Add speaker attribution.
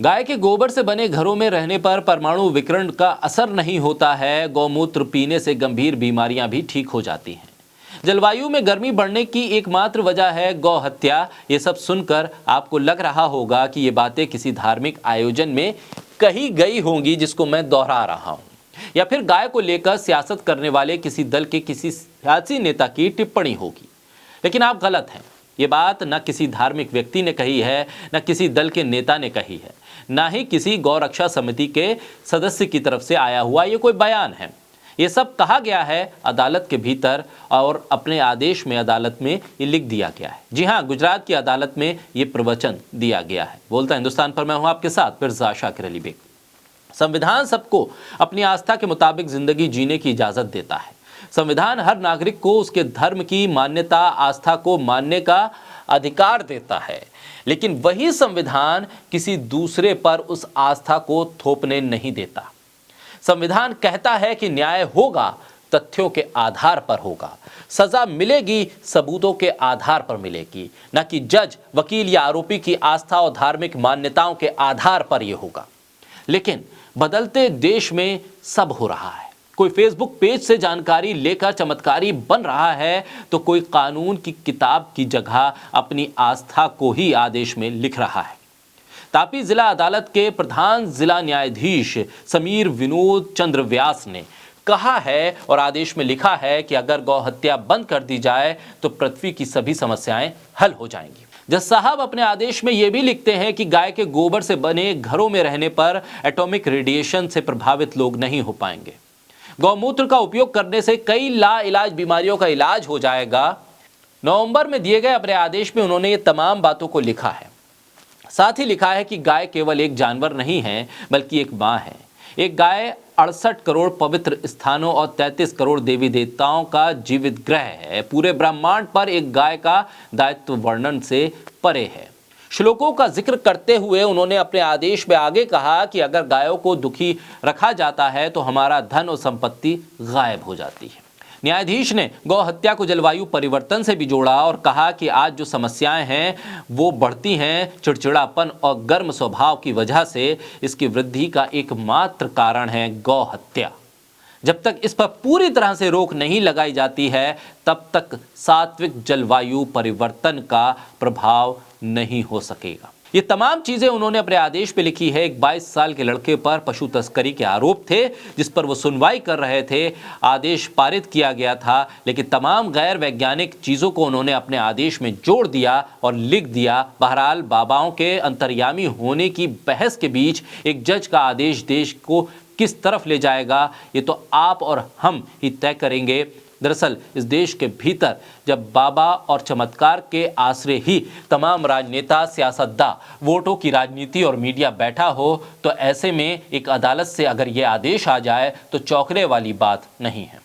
Speaker 1: गाय के गोबर से बने घरों में रहने पर परमाणु विकिरण का असर नहीं होता है। गौमूत्र पीने से गंभीर बीमारियां भी ठीक हो जाती हैं। जलवायु में गर्मी बढ़ने की एकमात्र वजह है गौ हत्या। ये सब सुनकर आपको लग रहा होगा कि ये बातें किसी धार्मिक आयोजन में कही गई होंगी जिसको मैं दोहरा रहा हूँ, या फिर गाय को लेकर सियासत करने वाले किसी दल के किसी सियासी नेता की टिप्पणी होगी। लेकिन आप गलत हैं। ये बात न किसी धार्मिक व्यक्ति ने कही है, न किसी दल के नेता ने कही है, न ही किसी गौ रक्षा समिति के सदस्य की तरफ से आया हुआ ये कोई बयान है। ये सब कहा गया है अदालत के भीतर, और अपने आदेश में अदालत में ये लिख दिया गया है। जी हाँ, गुजरात की अदालत में ये प्रवचन दिया गया है। बोलता हिंदुस्तान पर मैं हूँ आपके साथ फिर शाकिर अली बेग। संविधान सबको अपनी आस्था के मुताबिक जिंदगी जीने की इजाजत देता है। संविधान हर नागरिक को उसके धर्म की मान्यता, आस्था को मानने का अधिकार देता है, लेकिन वही संविधान किसी दूसरे पर उस आस्था को थोपने नहीं देता। संविधान कहता है कि न्याय होगा, तथ्यों के आधार पर होगा, सजा मिलेगी, सबूतों के आधार पर मिलेगी, न कि जज, वकील या आरोपी की आस्था और धार्मिक मान्यताओं के आधार पर यह होगा। लेकिन बदलते देश में सब हो रहा है। कोई फेसबुक पेज से जानकारी लेकर चमत्कारी बन रहा है, तो कोई कानून की किताब की जगह अपनी आस्था को ही आदेश में लिख रहा है। तापी जिला अदालत के प्रधान जिला न्यायाधीश समीर विनोद चंद्र व्यास ने कहा है और आदेश में लिखा है कि अगर गौ हत्या बंद कर दी जाए तो पृथ्वी की सभी समस्याएं हल हो जाएंगी। जज साहब अपने आदेश में यह भी लिखते हैं कि गाय के गोबर से बने घरों में रहने पर एटॉमिक रेडिएशन से प्रभावित लोग नहीं हो पाएंगे। गौमूत्र का उपयोग करने से कई लाइलाज बीमारियों का इलाज हो जाएगा। नवंबर में दिए गए अपने आदेश में उन्होंने ये तमाम बातों को लिखा है। साथ ही लिखा है कि गाय केवल एक जानवर नहीं है, बल्कि एक माँ है। एक गाय 68 करोड़ पवित्र स्थानों और 33 करोड़ देवी देवताओं का जीवित ग्रह है। पूरे ब्रह्मांड पर एक गाय का दायित्व वर्णन से परे है। श्लोकों का जिक्र करते हुए उन्होंने अपने आदेश में आगे कहा कि अगर गायों को दुखी रखा जाता है तो हमारा धन और संपत्ति गायब हो जाती है। न्यायाधीश ने गौ हत्या को जलवायु परिवर्तन से भी जोड़ा और कहा कि आज जो समस्याएं हैं वो बढ़ती हैं चिड़चिड़ापन और गर्म स्वभाव की वजह से। इसकी वृद्धि का एकमात्र कारण है गौ हत्या। जब तक इस पर पूरी तरह से रोक नहीं लगाई जाती है, तब तक सात्विक जलवायु परिवर्तन का प्रभाव नहीं हो सकेगा। ये तमाम चीजें उन्होंने अपने आदेश पे लिखी है। एक 22 साल के लड़के पर पशु तस्करी के आरोप थे, जिस पर वो सुनवाई कर रहे थे। आदेश पारित किया गया था, लेकिन तमाम गैर वैज्ञानिक चीजों को उन्होंने अपने आदेश में जोड़ दिया और लिख दिया। बहरहाल बाबाओं के अंतर्यामी होने की बहस के बीच एक जज का आदेश देश को किस तरफ ले जाएगा, ये तो आप और हम ही तय करेंगे। दरअसल इस देश के भीतर जब बाबा और चमत्कार के आसरे ही तमाम राजनेता, सियासतदान, वोटों की राजनीति और मीडिया बैठा हो, तो ऐसे में एक अदालत से अगर ये आदेश आ जाए तो चौंकने वाली बात नहीं है।